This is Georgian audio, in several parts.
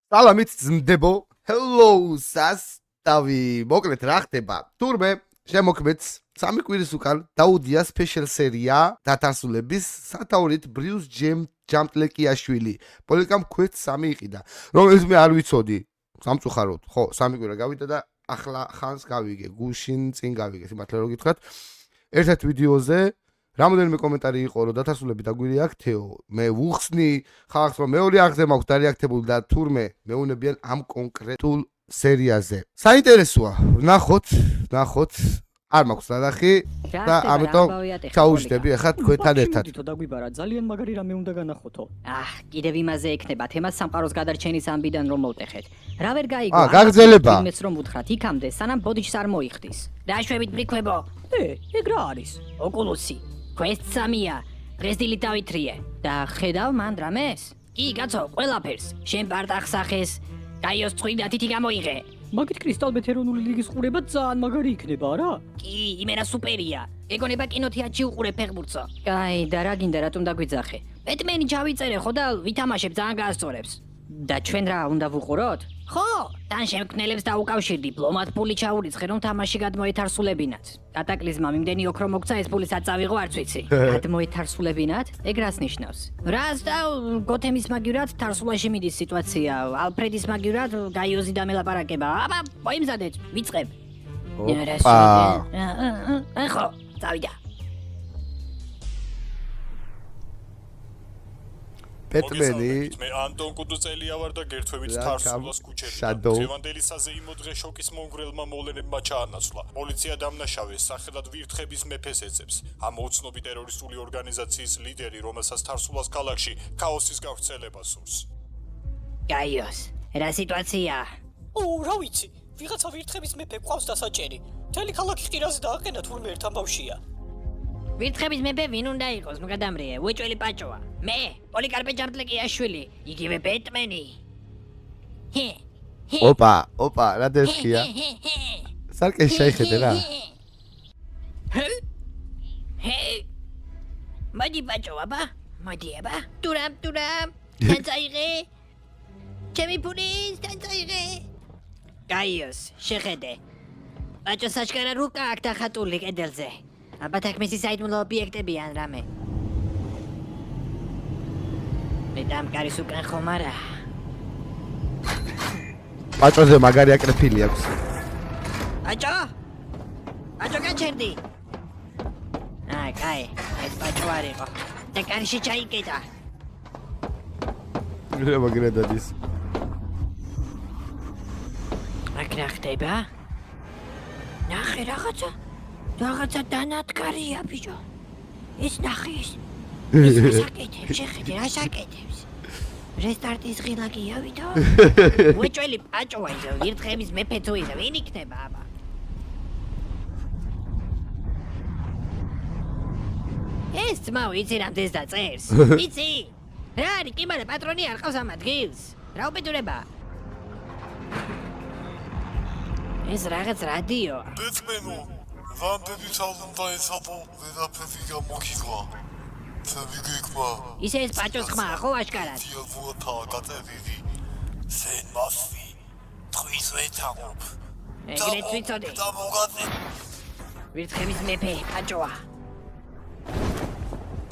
სალამით ძმდებო, hello სასტავი, მოკლედ რა ხდება? თურმე შემოქმედს 3 კვირის უკან დაუდია სპეციალ სერია დათარსულების სათაურით ბრიუს ჯამტლეკიაშვილი. პოლიკამ ქვეთ 3 იყიდა, რომელიც მე არ ვიცოდი. სამწუხაროდ, ხო, 3 კვირა გავიდა და ახლა ხანს გავიგე, გუშინ წინ გავიგე, სიმართლე რო გითხრათ. ერთ ვიდეოზე რამოდენიმე კომენტარი იყო, რომ დათარსულები დაგვირია აქ თეო. მე ვუხსნი ხალხს, რომ მეორე აღზე მაქვს დარეაქტებული და თურმე მეუნებიან ამ კონკრეტულ სერიაზე. საინტერესოა, ნახოთ. არ მაქვს ნახი და ამიტომ ჩაუშვები ახლა თქვენთან ერთად. დაგვიბარა ძალიან მაგარი რამე უნდა განახოთო. კიდევ იმაზე ექნება თემას სამყაროს გადარჩენის ამბიდან რომ მოვტეხეთ. რა ვერ გაიგო? გაგრძელება. იმეს რომ უთხრათ იქამდე, სანამ ბოდიშს არ მოიხდის. დაშვებით ბრიქვებო. ეგ რა არის? ოკულუსი. Quest 3-ია. დღეს დილით დავითრიე. და ხედავ მან დრამეს? კი, კაცო, ყველაფერს. შენ პარტახსახეს. გაიოს წვიდა თითი გამოიღე. მაგით კრისტალბეთერონული ლიგის ყურება ძალიან მაგარი იქნება, რა? კი, იმენა სუპერია. ეგონება კინოთეატრში უყურე ფეხბურთსო. კაი, და რა გინდა რატომ დაგვიძახე? ბეტმენი ჩავიწერე ხო და ვითამაშებ ძალიან გაასწორებს. და ჩვენ რა უნდა ვუყუროთ? ხო, თან შემქმნელებს დაუკავშირ დიპლომატ ფული ჩაურიცხე რომ თამაში გადმოეთარსულებინათ. კატაკლიზმა მიმდენი ოქრო მოგცა ეს ფულისაც წავიღო არც ვიცი. გადმოეთარსულებინათ? ეგ რას ნიშნავს? რას და გოთემის მაგივრად თარსულაში მიდის სიტუაცია. ალფრედის მაგივრად გაიოზი დამელაპარაკება. აბა, მოიმზადეთ, ვიწყებ. ხო, წავიდა. ბეტმენი მე ანტონ კუდუწელია ვარ და გერთვებით თარსულას ქუჩებიდან. დღევანდელი საზეიმო დღე შოკის მონგრელმა მოვლენებმა ჩაანაცვლა. პოლიცია დამნაშავეს სახელად ვირთხების მეფეს ეძებს. ამ უცნობი ტერორისტული ორგანიზაციის ლიდერი, რომელსაც თარსულას ქალაქში ქაოსის გავრცელება სურს. გაიოს, რა სიტუაცია? რა ვიცი, ვიღაცა ვირთხების მეფე გვყავს დასაჭერი. მთელი ქალაქი ყირაზე დააყენა თურმე ერთ ამბავშია. ვირთხების მეფე ვინ უნდა იყოს, მოგადამრიე, უეჭველი პაჭოა. მე, პოლიკარპე ჯამტლეკიაშვილი, იგივე ბეტმენი. ოპა, რა დესქია? სარკეს შეიხედე რა. მოდი პაჭოა, ბა? მოდი აბა. ტურამ, თან წაიღე. ჩემი ფულის თან წაიღე. გაიოს, შეხედე. პაჭოს აჩქარა რუკა აქ დახატული კედელზე. აბათ აქ მისი საიდუმლო ობიექტები ან რამე. მე დამკარის უკან ხომ არა. პაჭოზე მაგარი აკრეფილი აქვს. პაჭო გაჩერდი. კაი, ეს პაჭო არ იყო. და კარში ჩაიკეტა. რა მაგარი დადის. აქ რა ხდება? ნახე რაღაცა დანადგარია ბიჭო. ეს ნახე ეს. შეხედე რა საკეთებს. რესტარტის ღილა გიავიდო? უეჭველი პაჭოა ის ვირთხების მეფე თუ ის ვინ იქნება აბა? ეს ძმა ვიცი რამდენს დაწერს. იცი? რა არის კი მაგრამ პატრონი არ ყავს ამ ადგილს. რა უბედურება? ეს რაღაც რადიო. ბეტმენო, ვამპები თალუნდა ესაპო ვერაფერი გამოგიღვა. თები გეკმა. ისე ეს პაჭოს ხმა ხო აშკარად? დიალბუათა გაწერილი. სენ მასი. თხვის ვეთამობ. ეგრეთ ვიცოდი. და მოგაწე. ვირთხების მეფე პაჭოა.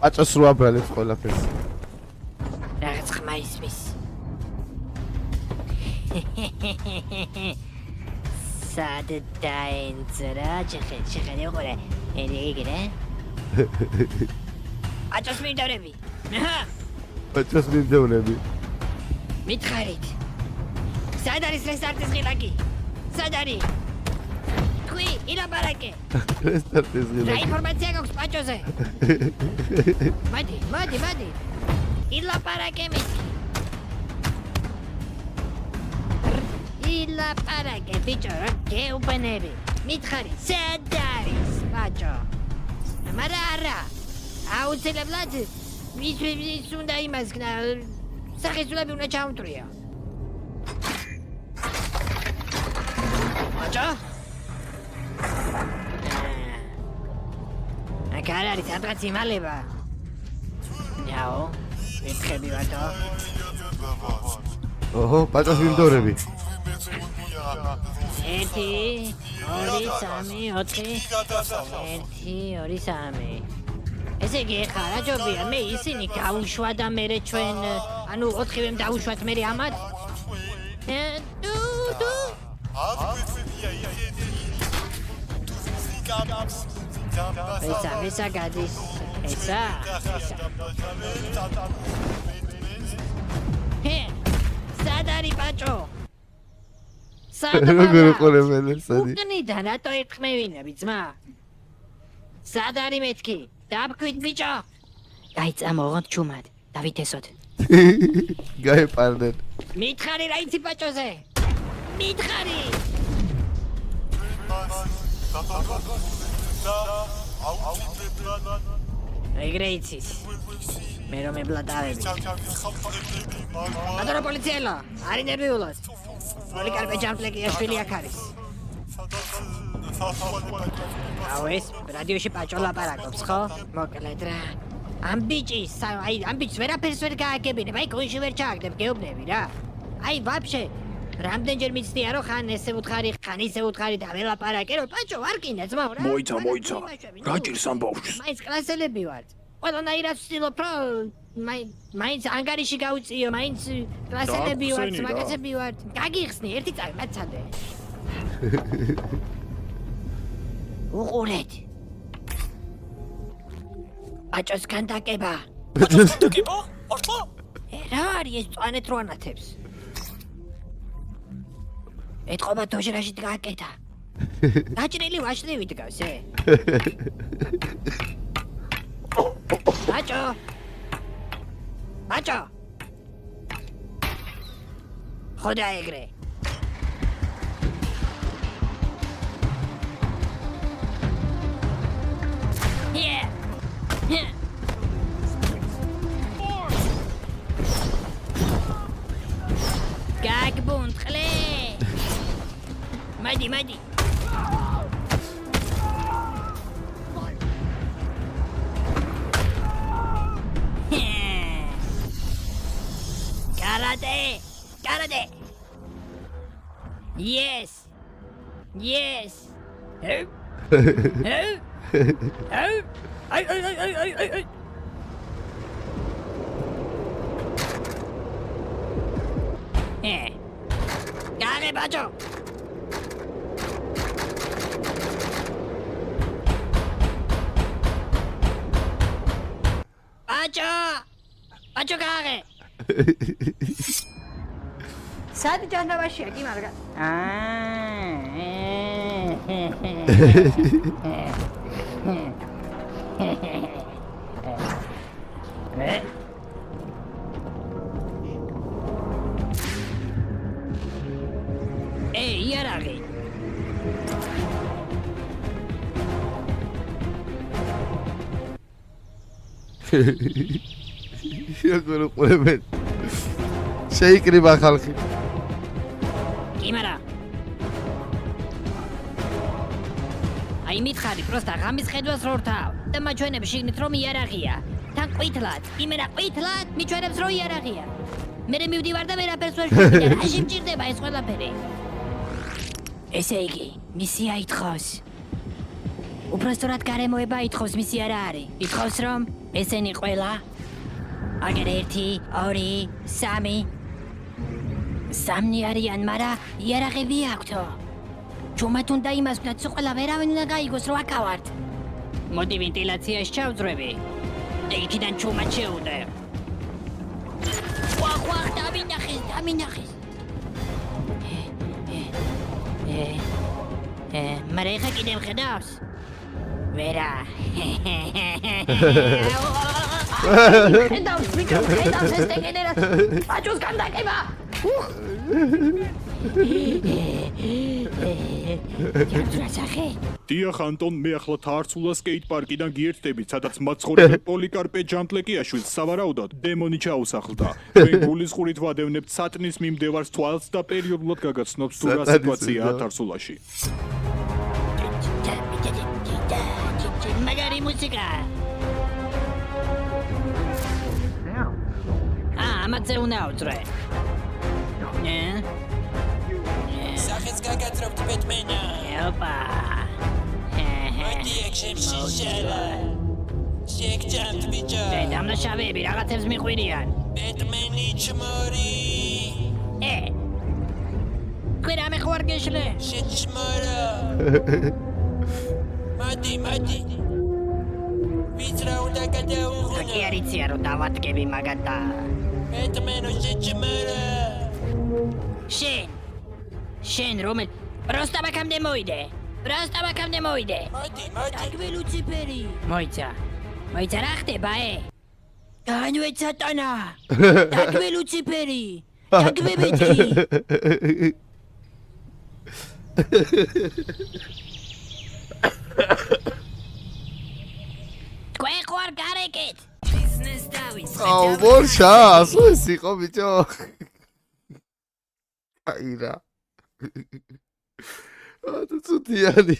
პაჭოს რო აბრალებს ყველაფერს. რაღაც ხმა ისმის. სად დაენცრა შეხედე უყურე. ეგრე. პაჭოს მიდევნები. პაჭოს მიდევნები. მითხარით. სად არის რესტარტის ღილაკი? სად არის? თქვი, ილაპარაკე. რესტარტის რა ღილაკი. ინფორმაცია გაქვს პაჭოზე? მადი. ილაპარაკე მითი. ილაპარაკე ბიჭო, რა გეუბნები. მითხარი, სად არის პაჭო? არა. აუცილებლად ის უნდა იმასკნა. სახისულები უნდა ჩაუნტრია. პაჭო? აქ არ არის სადღაც იმალება. ვირთხები ვარდო. ოჰო, ბაჭოს მიმდევრები. 1 2 3 4 1 2 3 ესე იგი ხა რა ჯობია მე ისინი გავუშვა და მე ჩვენ ანუ 4-ვემ დავუშვათ მე ამათ ესა გადის ესა სადარი ბაჭო როგორ ყურებენ ესადი უკნიდან რატო ერთხმევინები ძმა სადარი მეთქი დაბქვით ბიჭო გაიწა მოგონთ ჩუმად დავითესოთ გაეპარდნენ მითხარი რა იცი ბაჭოზე მითხარი ეგრე იცის მე რომ ებლადავები ბატონო პოლიციელო არი ნერვიულად პოლიკარპე ჯამპლეკია შვილი აქ არის აუ ეს რადიოში ბაჭო ლაპარაკობს ხო მოკლედ რა ამ ბიჭის ვერაფერს ვერ გააგებინებ აი გონში ვერ ჩააგდებ გეუბნები რა აი ვაფშე რამდენჯერ მიცდია რომ ხან ესე უთხარი ხან ისე უთხარი და ველაპარაკე რომ ბაჭო არ გინდა ძმაო რა მოიცა გაჭირს ამ ბავშვს მაინც კლასელები ვართ ყველანაირად ვცდილობ რომ მაინც ანგარიში გავიწიო მაინც კლასელები ვართ მაგაცები ვართ გაგიხსნი ერთი წამი მაცადე უყურეთ ბაჭოს განდაკება დაკება მართლა რა არის ეს წვანეთ რო ანათებს ეთყობა დოჟრაში გააკეთა გაჭრილი ვაშლივით გავს ბაჭო ბაჭო ხოდა ეგრე გაგბუნდ ხლე მაიდი Karate! Yes! Hey! Ay! Gare, bacho! Bacho gare! სადი ჯანდაბაშია კი მარგა იარაღი როგორ ყურებენ შეიკრიბა ხალხი იმარა აი მითხარი პროსტა ღამის ხედვას რო რთავ და მაჩვენებს შიგნით რომ იარაღია თან ყვითლად იმერა ყვითლად მიჩვენებს რომ იარაღია მე მივდივარ და ვერაფერს ვერ შევიდა რაში მჭირდება ეს ყველაფერი ესე იგი მისია ითხოვს უბრალოდ გარემოება ითხოვს მისია რა არის ითხოვს რომ ესენი ყველა აგერ 1 2 3 სამნი არიან, მარა იარაღები აქვთო. ჩუმად უნდა იმას ვქნათ, ყველა ვერავინ უნდა გაიგოს, რომ აკავართ. მოდი ვენტილაციაში ჩავძრები. და იქიდან ჩუმად შევუდე. ხვახ, დამინახეს. მარა ეხა კიდევ ხედავს? ვერა. ხედავს ეს დეგენერატ. ბაჭოს განდაკება. დიახ ანტონ მე ახლა თარცულა სკეით პარკიდან გიერთდებით სადაც მაცხოვრებელი პოლიკარპე ჯამპლეკიაშვილს სავარაუდოდ დემონი ჩაუსახლდა ჩვენ გულისყურით ვადევნებთ სატნის მიმდევარს თვალს და პერიოდულად გაგაცნობს თუ რა სიტუაციაა თარცულაში მაგარი მუსიკა ამაზე უნდა ავძრე სახეს გაგაძრობთ ბეტმენა. ოპა. მოდი ეგ შემშიშალა. შეგჭამთ ბიჭო. დამნაშავეები რაღაცებს მიყვირიან. ბეტმენი ჩმორი. კვირა მე ხوار გეშლე. შეჭმორო. მოდი. ვიძრა უნდა გადაუღუნო. კი არიცია რომ დავატკები მაგათა. ბეტმენო შეჭმორო. შენ რომელ პროსტა ბაქამდე მოიდე. მოდი. დაგვე ლუციფერი. მოიცა რა ხდება განვე სატანა. დაგვე ლუციფერი. დაგვე მეთქი. თქვენ ხوار გარეკეთ. ბიზნეს დავის. აუ ბორშა, ასო ეს იყო ბიჭო. აი რა. თუ ცუდიანი.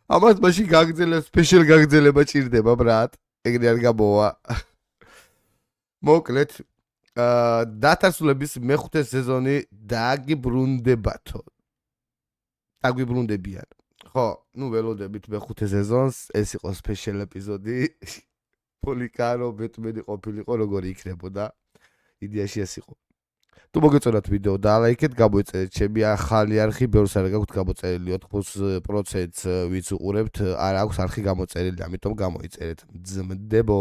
ამას მაშინ გაგძელებს, სპეშალ გაგძელება ჭირდება, ბრატ. ეგრე არ გამოვა. მოკლედ, დათასულების მეხუთე სეზონი დაგიბრუნდებათო. დაგვიბრუნდებიან. ხო, ნუ ველოდებით მეხუთე სეზონს, ეს იყო სპეშალ ეპიზოდი. პოლიკარო ბეტმენი ყოფილიყო, როგორი იქნებოდა. იდეაში ეს იყო. თუ მოგეწონათ ვიდეო დალაიქეთ, გამოიწერეთ ჩემი ახალი არხი, ბევრს არ გაქვთ გამოწერილი 80% ვიც უყურებთ, არ აქვს არხი გამოწერილი, ამიტომ გამოიწერეთ. ძმდებო.